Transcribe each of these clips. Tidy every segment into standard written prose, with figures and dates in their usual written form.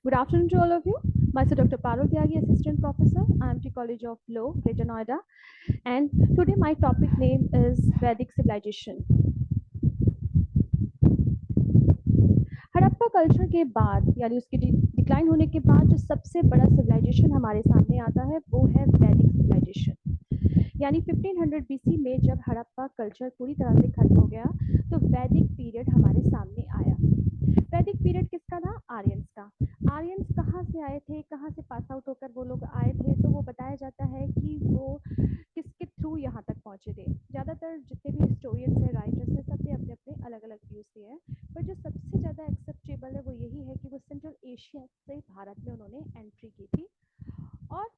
Good afternoon to all of you. Myself Dr. Parul Tyagi, Assistant Professor, IMT College of Law, Greater Noida. And today my topic name is Vedic Civilization. Harappa culture के बाद यानी उसकी decline होने के बाद जो सबसे बड़ा सिविलाइजेशन हमारे सामने आता है वो है वैदिक सिविलाइजेशन। यानी 1500 बीसी में जब हड़प्पा कल्चर पूरी तरह से खत्म हो गया तो वैदिक पीरियड हमारे सामने आया। वैदिक पीरियड किसका था? आर्यंस का। आर्यंस कहाँ से आए थे, कहाँ से पास आउट होकर वो लोग आए थे, तो वो बताया जाता है कि वो किसके थ्रू यहाँ तक पहुँचे थे। ज़्यादातर जितने भी हिस्टोरियंस हैं, राइटर्स हैं, सबने अपने अपने अलग अलग व्यूज़ दिए हैं, पर जो सबसे ज़्यादा एक्सेप्टेबल है वो यही है कि वो सेंट्रल एशिया से भारत में उन्होंने एंट्री की थी। और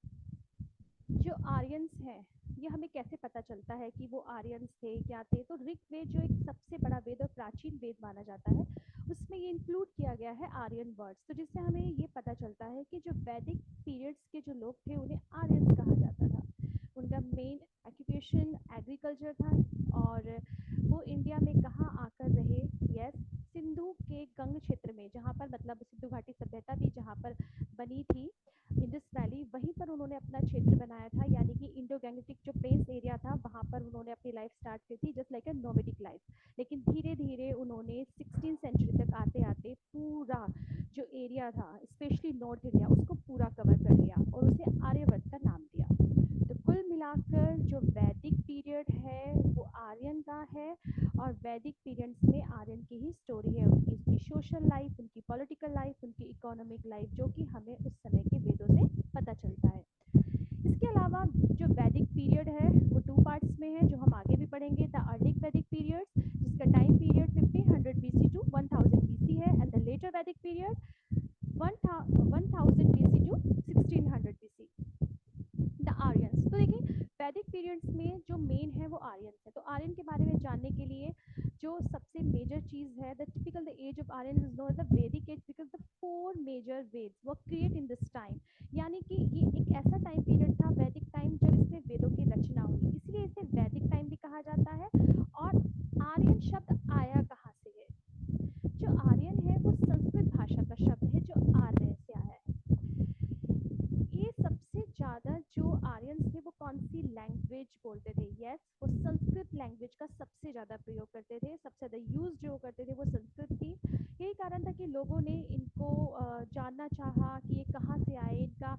जो आर्यंस हैं, ये हमें कैसे पता चलता है कि वो आर्यंस थे, क्या थे? तो ऋग्वेद जो एक सबसे बड़ा वेद और प्राचीन वेद माना जाता है, उसमें ये इंक्लूड किया गया है आर्यन वर्ड्स। तो जिससे हमें ये पता चलता है कि जो वैदिक पीरियड्स के जो लोग थे उन्हें आर्यंस कहा जाता था। उनका मेन ऑक्यूपेशन एग्रीकल्चर था और वो इंडिया में कहाँ आकर रहे? यस, सिंधु के गंग क्षेत्र में, जहाँ पर मतलब सिंधु घाटी सभ्यता भी जहाँ पर बनी थी, इंडस वैली, वहीं पर उन्होंने अपना क्षेत्र बनाया था। यानी कि इंडो गैंगेटिक जो प्लेन्स एरिया था वहाँ पर उन्होंने अपनी लाइफ स्टार्ट की थी, जस्ट लाइक अ नोमेडिक लाइफ। लेकिन धीरे धीरे उन्होंने 16th सेंचुरी तक आते आते पूरा जो एरिया था, स्पेशली नॉर्थ इंडिया, उसको पूरा कवर कर लिया और उसे आर्यवर्त का नाम दिया। तो कुल मिलाकर जो वैदिक पीरियड है वो आर्यन का है और वैदिक पीरियड्स में आर्यन की ही स्टोरी है, उनकी सोशल लाइफ, उनकी पॉलिटिकल लाइफ, उनकी इकोनॉमिक लाइफ, जो कि हमें उस समय के वेदों से पता चलता है। इसके अलावा जो वैदिक पीरियड है वो 2 पार्ट्स में है, जो हम आगे भी पढ़ेंगे। द अर्ली वैदिक पीरियड, जिसका time period 1500 BC to 1000 BC है, and the later Vedic period 1000 BC to 1600 BC, the Aryans. तो देखिए वैदिक पीरियड्स में जो मेन है वो आर्यंस है। तो आर्यन के बारे में जानने के लिए जो सबसे मेजर चीज है, the typical the age of Aryan is known as the Vedic age because the 4 major Vedas were create in this time. यानी कि ये एक ऐसा टाइम पीरियड था, वैदिक टाइम, जब इसमें वेदों की रचना हुई, इसलिए इसे वैदिक टाइम भी कहा जाता है। और आर्यन शब्द आया कहाँ से है? जो आर्यन है वो संस्कृत भाषा का शब्द है जो आर्य से आया है। ये सबसे ज्यादा जो आर्यंस थे वो कौन सी लैंग्वेज बोलते थे? यस, वो संस्कृत लैंग्वेज का सबसे ज्यादा प्रयोग करते थे, सबसे ज्यादा यूज जो करते थे वो संस्कृत थी। यही कारण था कि लोगों ने इनको जानना चाहा कि ये कहाँ से आए, इनका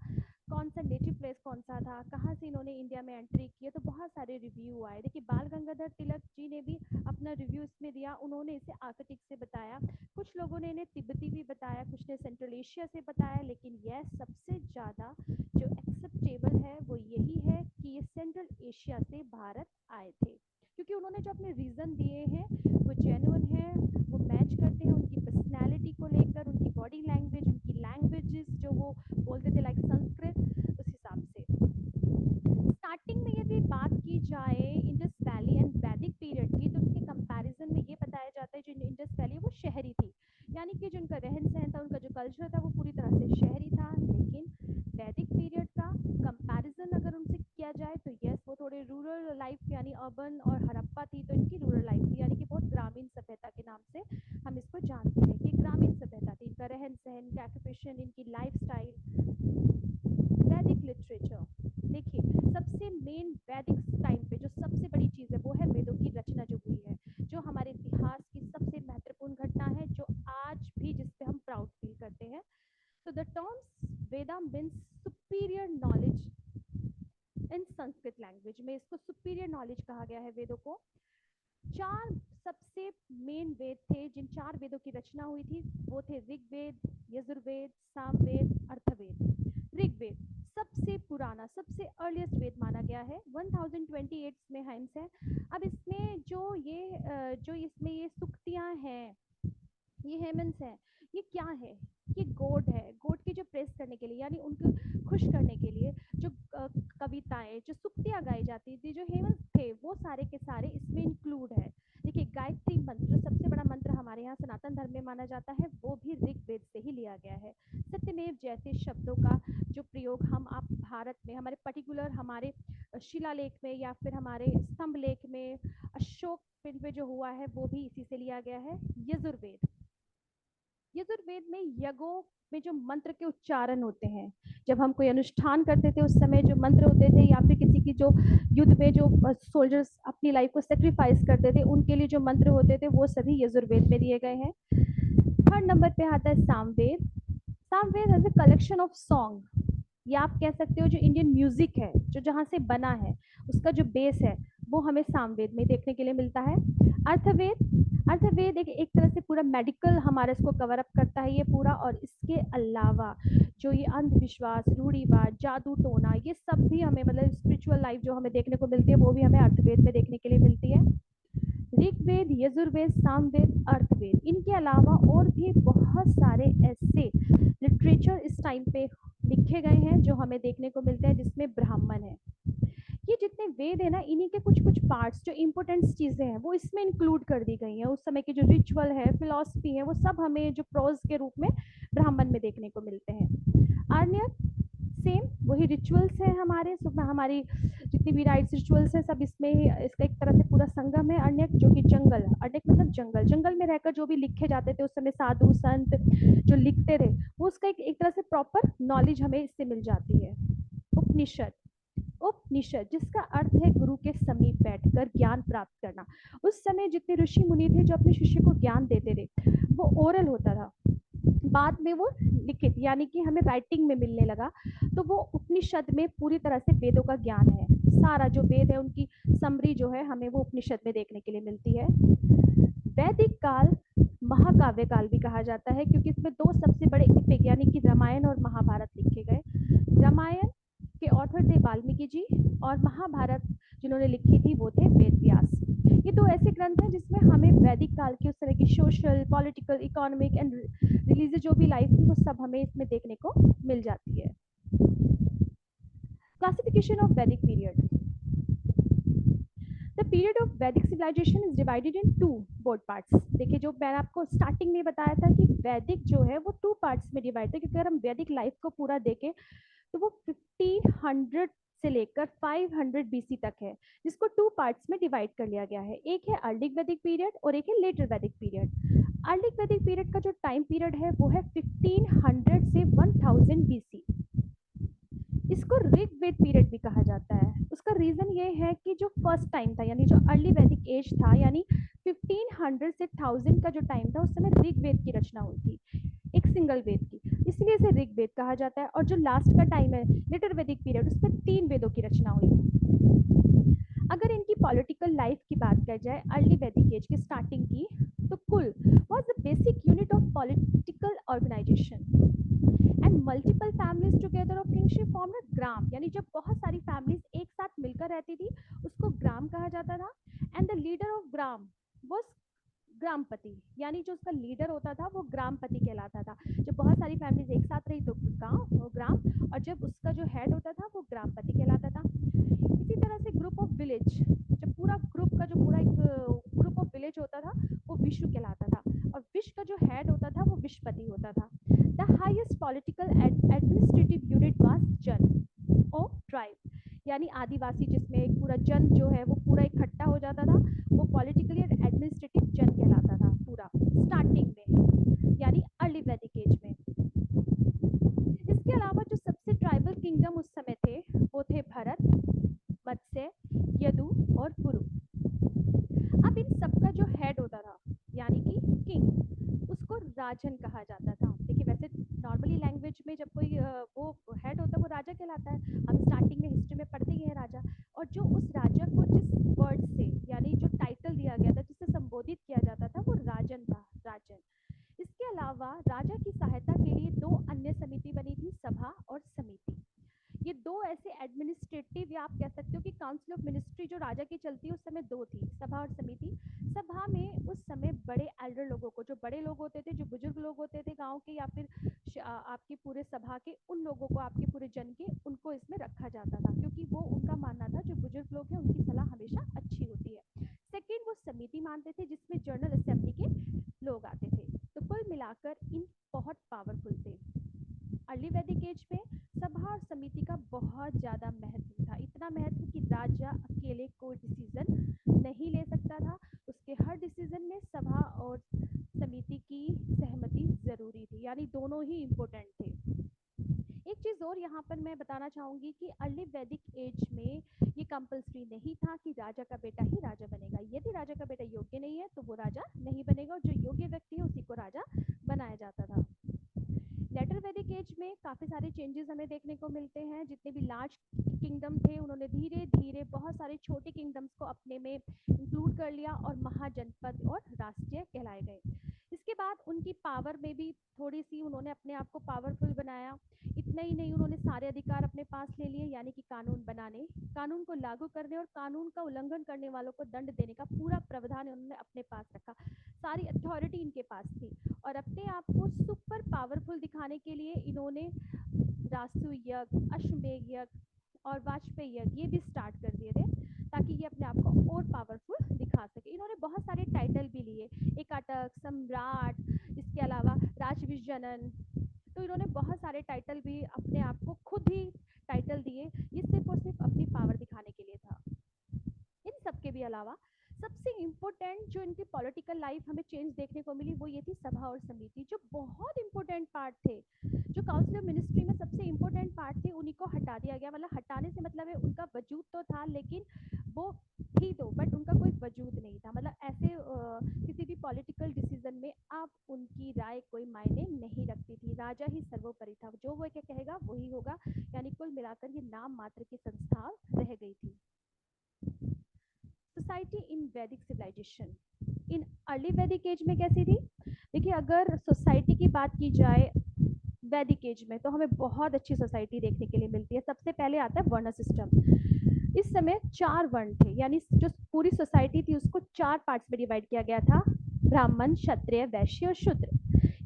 कौन सा नेटिव प्लेस कौन सा था, कहाँ से इन्होंने इंडिया में एंट्री की है। तो बहुत सारे रिव्यू आए। देखिए बाल गंगाधर तिलक जी ने भी अपना रिव्यू इसमें दिया, उन्होंने इसे आर्कटिक से बताया, कुछ लोगों ने इन्हें तिब्बती भी बताया, कुछ ने सेंट्रल एशिया से बताया, लेकिन यह सबसे ज़्यादा जो एक्सेप्टेबल है वो यही है कि ये सेंट्रल एशिया से भारत आए थे, क्योंकि उन्होंने जो अपने रीज़न दिए हैं वो जेन्युइन है, वो मैच करते हैं उनकी पर्सनैलिटी को लेकर, उनकी बॉडी लैंग्वेज, उनकी लैंग्वेजेस जो वो बोलते थे लाइक संस्कृत, उस हिसाब से। स्टार्टिंग में यदि बात की जाए इंडस वैली एंड वैदिक पीरियड की, तो उनके कंपैरिजन में ये बताया जाता है जो इंडस वैली वो शहरी थी, यानी कि जो उनका रहन सहन था, उनका जो कल्चर था वो पूरी तरह से शहरी था। लेकिन वैदिक पीरियड का कंपैरिजन अगर उनसे किया जाए तो यस, वो थोड़े रूरल लाइफ यानी अर्बन, और हड़प्पा थी तो इनकी रूरल लाइफ थी, यानी कि बहुत ग्रामीण सभ्यता के नाम से हम इसको जानते हैं कि ग्रामीण सभ्यता थी। इनका रहन सहन, इनका ऑक्यूपेशन, इनकी लाइफ स्टाइल। वैदिक लिटरेचर, देखिए सबसे मेन वैदिक टाइम पे जो सबसे बड़ी चीज़ है वो है वेदों की रचना जो हुई है, जो हमारे इतिहास की सबसे महत्वपूर्ण घटना है, जो आज भी जिस पे हम प्राउड फील करते हैं। तो the terms Veda means superior knowledge in Sanskrit language में, इसको सुपीरियर नॉलेज कहा गया है वेदों को। 4 सबसे मेन वेद थे, जिन 4 वेदों की रचना हुई थी वो थे ऋग्वेद, यजुर्वेद, सामवेद, अर्थवेद। ऋग्वेद सबसे पुराना, सबसे अर्लीस्ट वेद माना गया है, 1028 में हाइम्स है। अब इसमें जो इसमें ये सुक्तियां हैं, ये हेमंस हैं, ये क्या है? ये गोड है, गोड की जो प्रेस करने के लिए, यानी उनको खुश करने के लिए जो कविताएं, जो सुक्तियां गाई जाती थी, जो हेमंस थे, वो सारे के सारे इसमें इंक्लूड है। देखिए गायत्री मंत्र जो सबसे बड़ा मंत्र हमारे यहाँ सनातन धर्म में माना जाता है, वो भी ऋग्वेद से ही लिया गया है। सत्यमेव जैसे शब्दों का जो प्रयोग हम आप भारत में, हमारे पर्टिकुलर हमारे शिलालेख में या फिर हमारे स्तंभ लेख में, अशोक पिंड पे जो हुआ है वो भी इसी से लिया गया है। यजुर्वेद, यजुर्वेद में यज्ञों में जो मंत्र के उच्चारण होते हैं, जब हम कोई अनुष्ठान करते थे उस समय जो मंत्र होते थे, या फिर किसी की जो युद्ध में जो सोल्जर्स अपनी लाइफ को सेक्रीफाइस करते थे उनके लिए जो मंत्र होते थे वो सभी यजुर्वेद में दिए गए हैं। थर्ड नंबर पे आता है Samaveda. Samaveda has a collection of song, या आप कह सकते हो जो इंडियन म्यूजिक है जो जहाँ से बना है उसका जो बेस है वो हमें सामवेद में देखने के लिए मिलता है। अर्थवेद, अर्थवेद एक तरह से पूरा मेडिकल हमारे इसको कवर अप करता है ये पूरा, और इसके अलावा जो ये अंधविश्वास, रूढ़िवाद, जादू टोना, ये सब भी हमें मतलब स्पिरिचुअल लाइफ जो हमें देखने को मिलती है वो भी हमें अर्थवेद में देखने के लिए मिलती है। ऋग्वेद, यजुर्वेद, सामवेद, अर्थवेद, इनके अलावा और भी बहुत सारे ऐसे लिटरेचर इस टाइम पे लिखे गए हैं जो हमें देखने को मिलते हैं जिसमें ब्राह्मण है। ये जितने वेद है ना, इन्हीं के कुछ कुछ पार्ट्स जो इंपॉर्टेंट चीजें हैं वो इसमें इंक्लूड कर दी गई हैं। उस समय के जो रिचुअल है, फिलॉसफी है, वो सब हमें जो प्रोज के रूप में ब्राह्मण में देखने को मिलते हैं। आर्य सेम वही रिचुअल्स है हमारे, हमारी जितनी भी राइट्स रिचुअल्स है सब इसमें ही, इसका एक तरह से पूरा संगम है। अरण्यक जो कि जंगल, अरण्यक मतलब जंगल, जंगल में रहकर जो भी लिखे जाते थे उस समय साधु संत जो लिखते थे वो उसका एक तरह से प्रॉपर नॉलेज हमें इससे मिल जाती है। उपनिषद, उपनिषद जिसका अर्थ है गुरु के समीप बैठकर ज्ञान प्राप्त करना। उस समय जितने ऋषि मुनि थे जो अपने शिष्य को ज्ञान देते थे वो ओरल होता था, बाद में वो लिखित यानी कि हमें राइटिंग में मिलने लगा। तो वो उपनिषद में पूरी तरह से वेदों का ज्ञान है, सारा जो वेद है उनकी समरी जो है हमें वो उपनिषद में देखने के लिए मिलती है। वैदिक काल महाकाव्य काल भी कहा जाता है क्योंकि इसमें दो सबसे बड़े एपिक यानी कि रामायण और महाभारत लिखे गए। रामायण के ऑथर थे वाल्मीकि जी, और महाभारत जिन्होंने लिखी थी वो थे वेद व्यास। ये दो ऐसे ग्रंथ हैं जिसमें हमें वैदिक काल की उस तरह की social, political, economic and religious जो भी लाइफ थी वो सब हमें इसमें देखने को मिल जाती है। Classification of Vedic period. The period of Vedic civilization is divided into broad parts. देखिए जो मैंने आपको स्टार्टिंग में बताया था कि वैदिक जो है वो टू पार्ट्स में डिवाइड है, क्योंकि अगर हम वैदिक लाइफ को पूरा देखें तो वो 1500 से लेकर 500 बीसी तक है, जिसको टू पार्ट्स में डिवाइड कर लिया गया है। एक है अर्लिक वैदिक पीरियड और एक है लेटर वैदिक पीरियड। अर्लिक वैदिक पीरियड का जो टाइम पीरियड है वो है 1500 से 1000 बीसी। इसको ऋग्वेद पीरियड भी कहा जाता है। उसका रीजन ये है कि जो फर्स्ट टाइम था यानी जो अर्ली वैदिक एज था, यानी 1500 से 1000 का जो टाइम था उस समय ऋग्वेद की रचना हुई थी, एक सिंगल वेद की, इसलिए इसे ऋग्वेद कहा जाता है। और जो लास्ट का टाइम है लेटर वैदिक पीरियड, उसमें 3 वेदों की रचना हुई। अगर इनकी पॉलिटिकल लाइफ की बात कर जाए अर्ली वैदिक एज की स्टार्टिंग की, तो kul was the basic unit of political organisation and multiple families together of kingship form a grama, यानी जब बहुत सारी फैमिलीज एक साथ मिलकर रहती थी उसको ग्राम कहा जाता था। And the leader of grama was Gramapati, यानी जो उसका लीडर होता था वो ग्रामपति कहलाता था। जब बहुत सारी फैमिलीज एक साथ रही तो गांव ग्राम, और जब उसका जो हेड होता था वो ग्रामपति कहलाता था। इसी तरह से ग्रुप ऑफ विलेज, जब पूरा ग्रुप का जो पूरा एक ग्रुप ऑफ विलेज होता था वो विश्व कहलाता था, और विश्व का जो हेड होता था वो विश्वपति होता था। The highest political administrative unit was जन और ट्राइब, यानी आदिवासी, जिसमें एक पूरा जन जो है वो पूरा इकट्ठा हो जाता था, वो पॉलिटिकली और एडमिनिस्ट्रेटिव जन कहलाता था पूरा स्टार्टिंग में, यानी अर्ली वैदिक एज में। इसके अलावा जो सबसे ट्राइबल किंगडम उस समय थे वो थे भरत, मत्स्य, यदु और पुरु। अब इन सबका जो हेड होता था यानी कि किंग, उसको राजन कहा जाता था। देखिए वैसे नॉर्मली लैंग्वेज में जब कोई वो हेड होता है वो राजा कहलाता है, हम स्टार्टिंग में हिस्ट्री में पढ़ते ही हैं राजा, और जो उस राजा को जिस वर्ड से यानी जो टाइटल दिया गया था जिससे संबोधित किया जाता था वो राजन था, राजन। इसके अलावा राजा की सहायता के लिए दो अन्य समिति बनी थी, सभा और समिति। ये दो ऐसे एडमिनिस्ट्रेटिव या आप कह सकते हो कि काउंसिल ऑफ मिनिस्ट्री जो राजा की चलती है उस समय दो थी, सभा और समिति। सभा में उस समय बड़े एल्डर लोगों को, जो बड़े लोग होते थे, जो बुजुर्ग लोग होते थे गांव के या फिर आपके पूरे सभा के, उन लोगों को, आपके पूरे जन के, उनको इसमें रखा जाता था क्योंकि वो उनका मानना था जो बुजुर्ग लोग हैं उनकी सलाह हमेशा अच्छी होती है। सेकेंड वो समिति मानते थे जिसमें जनरल असेंबली के लोग आते थे। तो कुल मिलाकर इन बहुत पावरफुल थे। अर्ली वैदिक एज में सभा और समिति का बहुत ज़्यादा महत्व था, इतना महत्व कि राजा अकेले कोई डिसीजन नहीं ले सकता था, उसके हर डिसीजन में सभा और समिति की सहमति जरूरी यानी दोनों ही इम्पोर्टेंट थे। एक चीज़ और यहाँ पर मैं बताना चाहूँगी कि अर्ली वैदिक एज में ये कंपल्सरी नहीं था कि राजा का बेटा ही राजा बनेगा। यदि राजा का बेटा योग्य नहीं है तो वो राजा नहीं बनेगा, और जो योग्य व्यक्ति है उसी को राजा बनाया जाता था। लेटर वैदिक एज में काफ़ी सारे चेंजेस हमें देखने को मिलते हैं। जितने भी लार्ज किंगडम थे उन्होंने धीरे धीरे बहुत सारे छोटे किंगडम्स को अपने में इंक्लूड कर लिया और महाजनपद और राष्ट्रीय कहलाए गए। इसके बाद उनकी पावर में भी थोड़ी सी उन्होंने अपने आप को पावरफुल बनाया। इतना ही नहीं, उन्होंने सारे अधिकार अपने पास ले लिए, यानी कि कानून बनाने, कानून को लागू करने और कानून का उल्लंघन करने वालों को दंड देने का पूरा प्रावधान उन्होंने अपने पास रखा। सारी अथॉरिटी इनके पास थी और अपने आप को सुपर पावरफुल दिखाने के लिए इन्होंने रासु यज्ञ, अश्वमेध यज्ञ और वाजपेयी यज्ञ ये भी स्टार्ट कर दिए थे ताकि ये अपने आप को और पावरफुल दिखा सके। इन्होंने बहुत सारे टाइटल भी लिए, एकाटक, सम्राट, इसके अलावा राजविजनन। तो इन्होंने बहुत सारे टाइटल भी अपने आप को खुद ही टाइटल दिए। ये सिर्फ और सिर्फ अपनी पावर दिखाने के लिए था। इन सब के भी अलावा सबसे इम्पोर्टेंट जो इनकी पॉलिटिकल लाइफ हमें चेंज देखने को मिली वो ये थी सभा और समिति, जो बहुत इंपॉर्टेंट पार्ट थे। जो काउंसिल ऑफ मिनिस्ट्री में सबसे इम्पोर्टेंट पार्ट थे उन्हीं को हटा दिया गया। मतलब हटाने से मतलब है उनका वजूद तो था लेकिन वो थी तो, बट उनका कोई वजूद नहीं था। मतलब ऐसे किसी भी पॉलिटिकल डिसीजन में अब उनकी राय कोई मायने नहीं रखती थी। राजा ही सर्वोपरि था, जो वो क्या कहेगा वही होगा। यानी कुल मिलाकर ये नाम मात्र की संस्था रह गई थी। सोसाइटी इन वैदिक सिविलाइजेशन इन अर्ली वैदिक एज में कैसी थी? देखिए, अगर सोसाइटी की बात की जाए वैदिक एज में तो हमें बहुत अच्छी सोसाइटी देखने के लिए मिलती है। सबसे पहले आता है वर्ण सिस्टम। इस समय 4 वर्ण थे, यानी जो पूरी सोसाइटी थी उसको 4 पार्ट्स में डिवाइड किया गया था, ब्राह्मण, क्षत्रिय, वैश्य और शूद्र।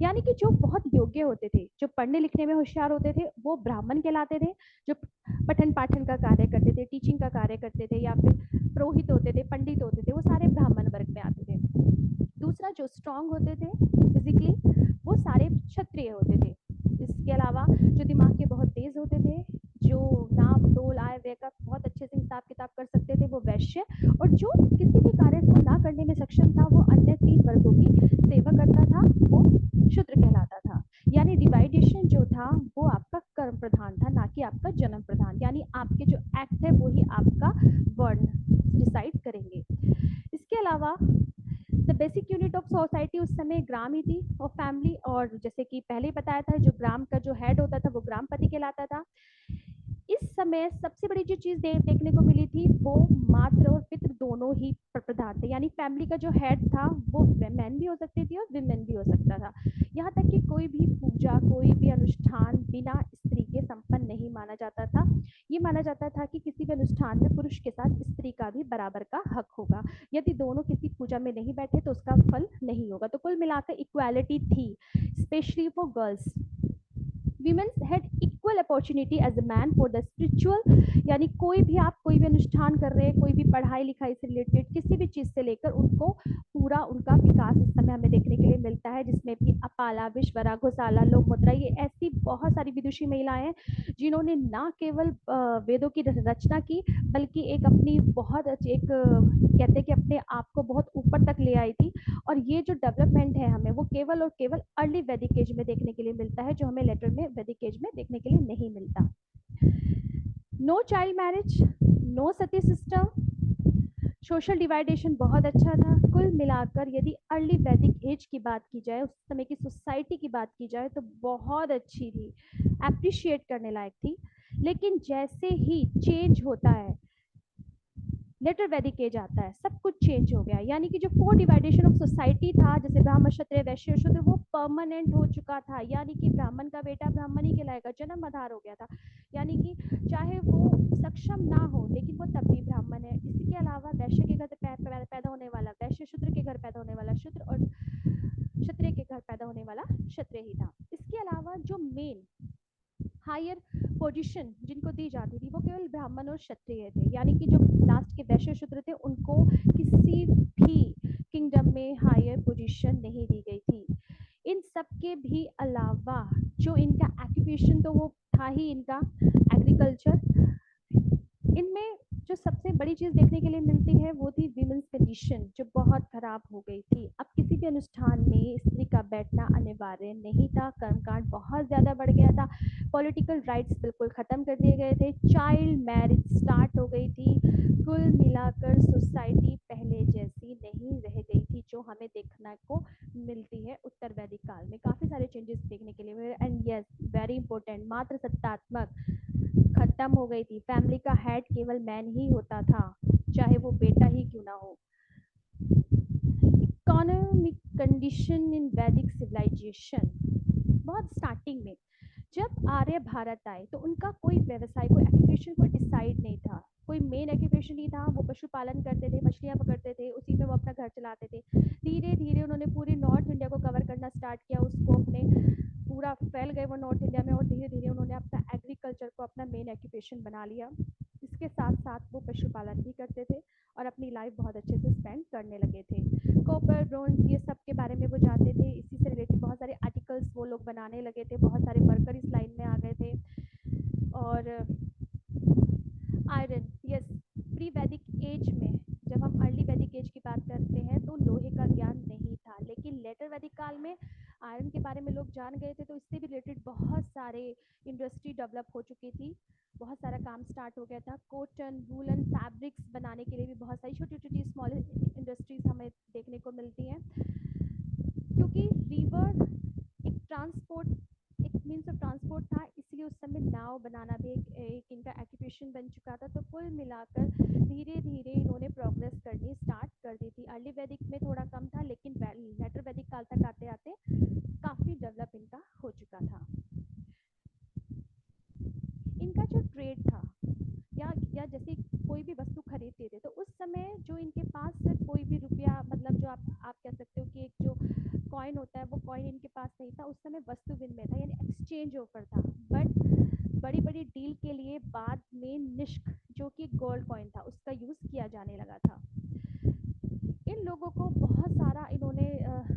यानी कि जो बहुत योग्य होते थे, जो पढ़ने लिखने में होशियार होते थे, वो ब्राह्मण कहलाते थे। जो पठन पाठन का कार्य करते थे, टीचिंग का कार्य करते थे, या फिर पुरोहित होते थे, पंडित होते थे, वो सारे ब्राह्मण वर्ग में आते थे। दूसरा, जो स्ट्रांग होते थे फिजिकली, वो सारे क्षत्रिय होते थे। इसके अलावा जो दिमाग के बहुत तेज होते थे, जो नाप तोल आय व्यय का बहुत अच्छे से हिसाब किताब कर सकते थे, वो वैश्य। और जो किसी भी कार्य को ना करने में सक्षम था, वो अन्य 3 वर्गों की सेवा करता था, वो शूद्र कहलाता था। यानी डिवाइडेशन जो था वो आपका कर्म प्रधान था, ना कि आपका जन्म प्रधान। यानी आपके जो एक्ट है वही आपका वर्ण डिसाइड करेंगे। इसके अलावा the basic unit of society उस समय ग्राम ही थी और फैमिली, और जैसे कि पहले ही बताया था, जो ग्राम का जो हेड होता था वो ग्रामपति कहलाता था। इस समय सबसे बड़ी जो चीज देखने को मिली थी वो मात्र और पितृ दोनों ही प्रधान थे। यानी फैमिली का जो हेड था वो मैन भी हो सकती थी और विमेन भी हो सकता था। यहाँ तक कि कोई भी पूजा, कोई भी अनुष्ठान बिना स्त्री के संपन्न नहीं माना जाता था। ये माना जाता था कि किसी भी अनुष्ठान में पुरुष के साथ स्त्री का भी बराबर का हक होगा। यदि दोनों किसी पूजा में नहीं बैठे तो उसका फल नहीं होगा। तो कुल मिलाकर इक्वालिटी थी, specially for girls. Women's had equal opportunity as a man for the spiritual। यानी कोई भी आप कोई भी अनुष्ठान कर रहे हैं, कोई भी पढ़ाई लिखाई से रिलेटेड किसी भी चीज से लेकर उनको पूरा उनका विकास इस समय हमें देखने के लिए मिलता है, जिसमें भी अपाला, विश्वरा, घोसाला, लोकमुद्रा, ये ऐसी बहुत सारी विदुषी महिलाएं हैं जिन्होंने ना केवल वेदों की रचना की बल्कि एक अपनी बहुत एक कहते हैं कि अपने आप को बहुत ऊपर तक ले आई थी। और ये जो डेवलपमेंट है हमें वो केवल और केवल अर्ली वैदिक एज में देखने के लिए मिलता है, जो हमें लेटर में वैदिक एज में देखने के लिए नहीं मिलता। नो चाइल्ड मैरिज, नो सती सिस्टम, सोशल डिवाइडेशन बहुत अच्छा था। कुल मिलाकर यदि अर्ली वैदिक एज की बात की जाए, उस समय की सोसाइटी की बात की जाए तो बहुत अच्छी थी, अप्रिशिएट करने लायक थी। लेकिन जैसे ही चेंज होता है, लेटर वैदिक एज आता है, सब कुछ चेंज हो गया। यानी कि जो 4 डिवाइडेशन ऑफ सोसाइटी था, जैसे ब्राह्मण, क्षत्रिय, वैश्य, शूद्र, वो परमानेंट हो चुका था। यानी कि ब्राह्मण का बेटा ब्राह्मण ही कहलाएगा, जन्म आधार हो गया था। यानी कि चाहे वो सक्षम ना हो लेकिन वो तब भी ब्राह्मण है। इसके अलावा वैश्य के घर पैदा होने वाला वैश्य, शूद्र के घर पैदा होने वाला शूद्र, और क्षत्रिय के घर पैदा होने वाला क्षत्रिय ही था। इसके अलावा जो मेन हायर पोजीशन जिनको दी जाती थी वो केवल ब्राह्मण और क्षत्रिय थे। यानी कि जो लास्ट के वैश्य शूद्र थे उनको किसी भी किंगडम में हायर पोजीशन नहीं दी गई थी। इन सब के भी अलावा जो इनका ऑक्यूपेशन तो वो था ही इनका एग्रीकल्चर। इनमें जो सबसे बड़ी चीज़ देखने के लिए मिलती है वो थी वीमेंस कंडीशन, जो बहुत खराब हो गई थी। अब किसी भी अनुष्ठान में स्त्री का बैठना अनिवार्य नहीं था, कर्मकांड बहुत ज़्यादा बढ़ गया था, पॉलिटिकल राइट्स बिल्कुल ख़त्म कर दिए गए थे, चाइल्ड मैरिज स्टार्ट हो गई थी। कुल मिलाकर सोसाइटी पहले जैसी नहीं रह गई थी, जो हमें देखने को मिलती है उत्तर वैदिक काल में। काफ़ी सारे चेंजेस देखने के लिए मिले। एंड यस, वेरी इंपॉर्टेंट, मात्र सत्तात्मक खत्म हो गई थी। फैमिली का हेड केवल मैन ही होता था, चाहे वो बेटा ही क्यों ना हो। इकोनॉमिक कंडीशन इन वैदिक सिविलाइजेशन, बहुत स्टार्टिंग में जब आर्य भारत आए तो उनका कोई व्यवसाय, कोई ऑक्यूपेशन कोई डिसाइड नहीं था, कोई मेन ऑक्यूपेशन नहीं था। वो पशुपालन करते थे, मछलियाँ पकड़ते थे, उसी में वो अपना घर चलाते थे। धीरे धीरे उन्होंने पूरे नॉर्थ इंडिया को कवर करना स्टार्ट किया, उसको अपने पूरा फैल गए वो नॉर्थ इंडिया में, और धीरे धीरे उन्होंने अपना एग्रीकल्चर को अपना मेन ऑक्यूपेशन बना लिया। इसके साथ साथ वो पशुपालन भी करते थे और अपनी लाइफ बहुत अच्छे से स्पेंड करने लगे थे। कॉपर, ब्रोंज, ये सब के बारे में वो जानते थे। इसी से रिलेटेड बहुत सारे आर्टिकल्स वो लोग बनाने लगे थे, बहुत सारे वर्कर इस लाइन में आ गए थे। और आयरन, यस, प्री वैदिक एज में, जब हम अर्ली वैदिक एज की बात करते हैं तो लोहे का ज्ञान नहीं था, लेकिन लेटर वैदिक काल में आयरन के बारे में लोग जान गए थे, तो इससे भी रिलेटेड बहुत सारे इंडस्ट्री डेवलप हो चुकी थी, बहुत सारा काम स्टार्ट हो गया था। कॉटन, वूलन, फैब्रिक्स बनाने के लिए भी बहुत सारी छोटी छोटी स्मॉल इंडस्ट्रीज हमें देखने को मिलती हैं, क्योंकि रिवर एक ट्रांसपोर्ट, एक मीन्स ऑफ ट्रांसपोर्ट था, इसलिए उस समय नाव बनाना भी एक इनका ऑक्यूपेशन बन चुका था। तो कुल मिलाकर धीरे धीरे इन्होंने प्रोग्रेस करनी स्टार्ट कर दी थी। अर्ली वैदिक में थोड़ा कम था, लेकिन लेटर वैदिक काल तक आते आते काफ़ी डेवलप इनका हो चुका था। इनका जो ट्रेड था, या जैसे कोई भी वस्तु खरीदते थे, तो उस समय जो इनके पास कोई भी रुपया, मतलब जो आप कह सकते हो कि एक जो कॉइन होता है, वो कॉइन इनके पास नहीं था। उस समय वस्तु विनिमय था, यानी एक्सचेंज ऑफर था। बट बड़ी बड़ी डील के लिए बाद में निष्क, जो कि गोल्ड कॉइन था, उसका यूज़ किया जाने लगा था। इन लोगों को बहुत सारा इन्होंने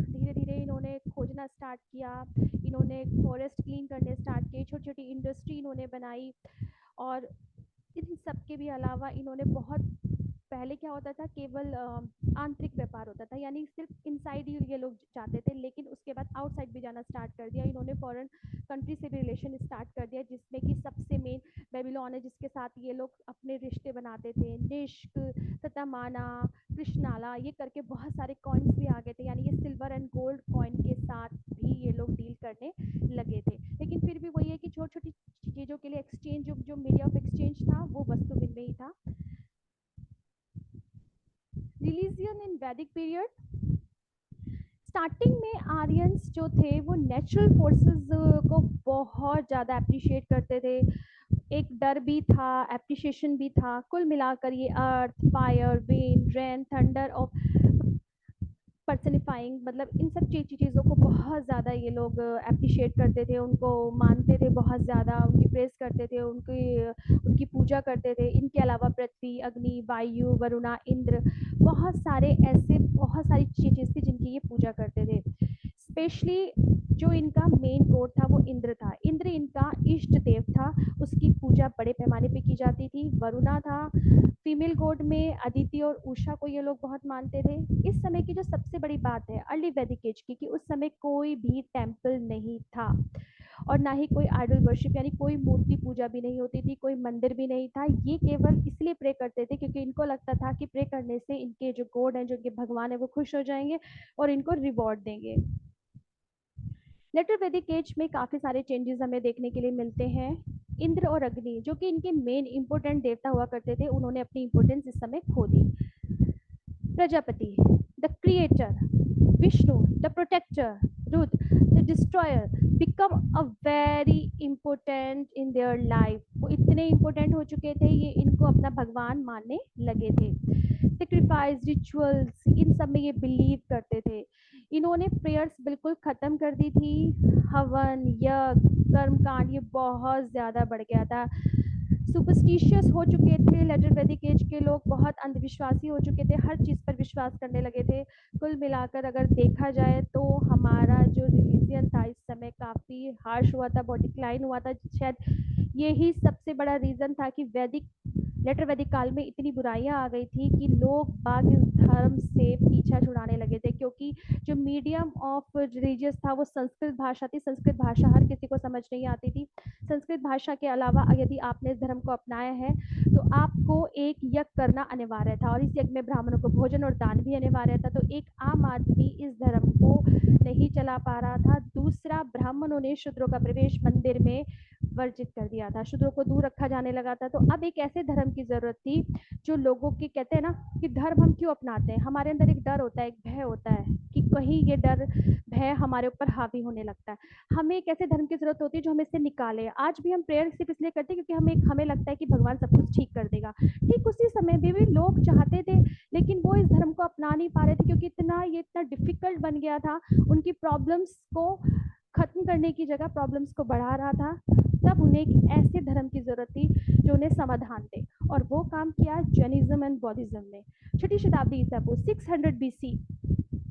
धीरे धीरे इन्होंने खोजना स्टार्ट किया, इन्होंने फॉरेस्ट क्लीन करने स्टार्ट किए, छोटी छोटी इंडस्ट्री इन्होंने बनाई। और इन सब के भी अलावा इन्होंने बहुत, पहले क्या होता था, केवल आंतरिक व्यापार होता था, यानी सिर्फ इनसाइड ही ये लोग जाते थे, लेकिन उसके बाद आउटसाइड भी जाना स्टार्ट कर दिया इन्होंने। फॉरेन कंट्री से भी रिलेशन स्टार्ट कर दिया, जिसमें कि सबसे मेन बेबीलोन है, जिसके साथ ये लोग अपने रिश्ते बनाते थे। निष्क, ततामाना, कृष्णाला, ये करके बहुत सारे कॉइन्स भी आ गए थे, यानी ये सिल्वर एंड गोल्ड कॉइन के साथ भी ये लोग डील करने लगे थे। लेकिन फिर भी वही है कि छोटी छोटी चीज़ों के लिए एक्सचेंज, जो मीडिया ऑफ एक्सचेंज था, वो वस्तु विनिमय ही था। रिलीजियन इन वैदिक पीरियड, स्टार्टिंग में आर्यंस जो थे वो नेचुरल फोर्सेस को बहुत ज़्यादा अप्रिशिएट करते थे। एक डर भी था, एप्रिशिएशन भी था। कुल मिलाकर ये अर्थ, फायर, विंड, रेन, थंडर और पर्सनिफाइंग, मतलब इन सब चीज़ों को बहुत ज़्यादा ये लोग अप्रिशिएट करते थे, उनको मानते थे, बहुत ज़्यादा उनकी प्रेस करते थे, उनकी पूजा करते थे। इनके अलावा पृथ्वी, अग्नि, वायु, वरुणा, इंद्र, बहुत सारे ऐसे बहुत सारी चीज़ें थी जिनकी ये पूजा करते थे। स्पेशली जो इनका मेन गॉड था वो इंद्र था। इंद्र इनका इष्ट देव था, उसकी पूजा बड़े पैमाने पे की जाती थी। वरुणा था, फीमेल गॉड में अदिति और उषा को ये लोग बहुत मानते थे। इस समय की जो सबसे बड़ी बात है अर्ली वैदिक एज की, कि उस समय कोई भी टेम्पल नहीं था और ना ही कोई आइडल वर्शिप, यानी कोई मूर्ति पूजा भी नहीं होती थी, कोई मंदिर भी नहीं था। ये केवल इसलिए प्रे करते थे क्योंकि इनको लगता था कि प्रे करने से इनके जो गॉड हैं, जो इनके भगवान है, वो खुश हो जाएंगे और इनको रिवॉर्ड देंगे। लेटर वैदिक एज में काफ़ी सारे चेंजेस हमें देखने के लिए मिलते हैं। इंद्र और अग्नि, जो कि इनके मेन इंपोर्टेंट देवता हुआ करते थे, उन्होंने अपनी इंपोर्टेंस इस समय खो दी। Prajapati, the creator, Vishnu, the protector, Rudra, the destroyer, become a very important in their life. वो इतने इंपॉर्टेंट हो चुके थे, ये इनको अपना भगवान मानने लगे थे। सेक्रीफाइस, रिचुअल्स, इन सब में ये बिलीव करते थे। इन्होंने प्रेयर्स बिल्कुल ख़त्म कर दी थी। हवन, यज्ञ, कर्मकांड, ये बहुत ज़्यादा बढ़ गया था। सुपरस्टिशियस हो चुके थे लेटर वैदिक एज के लोग, बहुत अंधविश्वासी हो चुके थे, हर चीज़ पर विश्वास करने लगे थे। कुल मिलाकर अगर देखा जाए तो हमारा जो रिलीजियन था इस समय काफ़ी हार्श हुआ था, बहुत डिक्लाइन हुआ था। शायद यही सबसे बड़ा रीज़न था कि वैदिक लेटर वैदिक काल में इतनी बुराइयां आ गई थी कि लोग बाग इस धर्म से पीछा छुड़ाने लगे थे, क्योंकि जो मीडियम ऑफ रिलीजियस था वो संस्कृत भाषा थी। संस्कृत भाषा हर किसी को समझ नहीं आती थी। संस्कृत भाषा के अलावा यदि आपने इस धर्म को अपनाया है तो आपको एक यज्ञ करना अनिवार्य था, और इस यज्ञ में ब्राह्मणों को भोजन और दान भी अनिवार्य था। तो एक आम आदमी इस धर्म को नहीं चला पा रहा था। दूसरा, ब्राह्मणों ने शूद्रों का प्रवेश मंदिर में वर्जित कर दिया था, शूद्रों को दूर रखा जाने लगा था। तो अब एक ऐसे धर्म की जरूरत थी जो लोगों की, कहते हैं ना कि धर्म हम क्यों अपनाते हैं, हमारे अंदर एक डर होता है, एक भय होता है कि कहीं ये डर भय हमारे ऊपर हावी होने लगता है। हमें एक ऐसे धर्म की जरूरत होती है जो हमें इससे निकाले। आज भी हम प्रेयर सिर्फ इसलिए करते हैं क्योंकि हमें लगता है कि भगवान सब कुछ ठीक कर देगा। ठीक उसी समय भी लोग चाहते थे, लेकिन वो इस धर्म को अपना नहीं पा रहे थे, क्योंकि ये इतना डिफिकल्ट बन गया था। उनकी प्रॉब्लम्स को खत्म करने की जगह प्रॉब्लम्स को बढ़ा रहा था। तब उन्हें एक ऐसे धर्म की जरूरत थी जो उन्हें समाधान दे, और वो काम किया जैनिज्म एंड बौद्धिज्म ने। छठी शताब्दी ईसा पूर्व 600 बीसी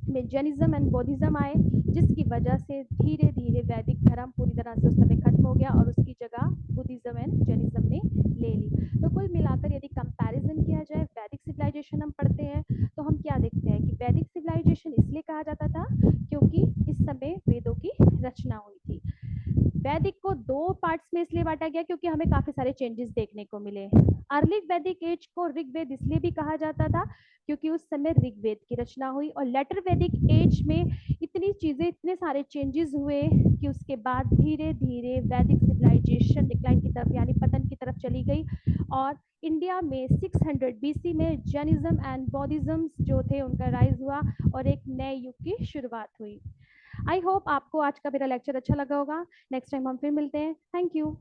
में जैनिज्म एंड बौद्धिज्म आए, जिसकी वजह से धीरे धीरे वैदिक धर्म पूरी तरह से उस समय खत्म हो गया और उसकी जगह बुद्धिज्म एंड जैनिज्म ने ले ली। तो कुल मिलाकर यदि कंपैरिजन किया जाए, वैदिक सिविलाइजेशन हम पढ़ते हैं तो हम क्या देखते हैं कि वैदिक सिविलाइजेशन इसलिए कहा जाता था क्योंकि इस समय वेदों की रचना हुई थी। वैदिक को दो पार्ट्स में इसलिए बांटा गया क्योंकि हमें काफी सारे चेंजेस देखने को मिले। अर्ली वैदिक एज को ऋग्वेद इसलिए भी कहा जाता था क्योंकि उस समय ऋग्वेद की रचना हुई, और लेटर वैदिक एज में इतनी चीजें, इतने सारे चेंजेस हुए कि उसके बाद धीरे धीरे वैदिक सिविलाइजेशन डिक्लाइन की तरफ यानी पतन की तरफ चली गई, और इंडिया में 600 बीसी में जैनिज्म एंड बौद्धिज्म जो थे उनका राइज हुआ और एक नए युग की शुरुआत हुई। आई होप आपको आज का मेरा लेक्चर अच्छा लगा होगा। नेक्स्ट टाइम हम फिर मिलते हैं। Thank you.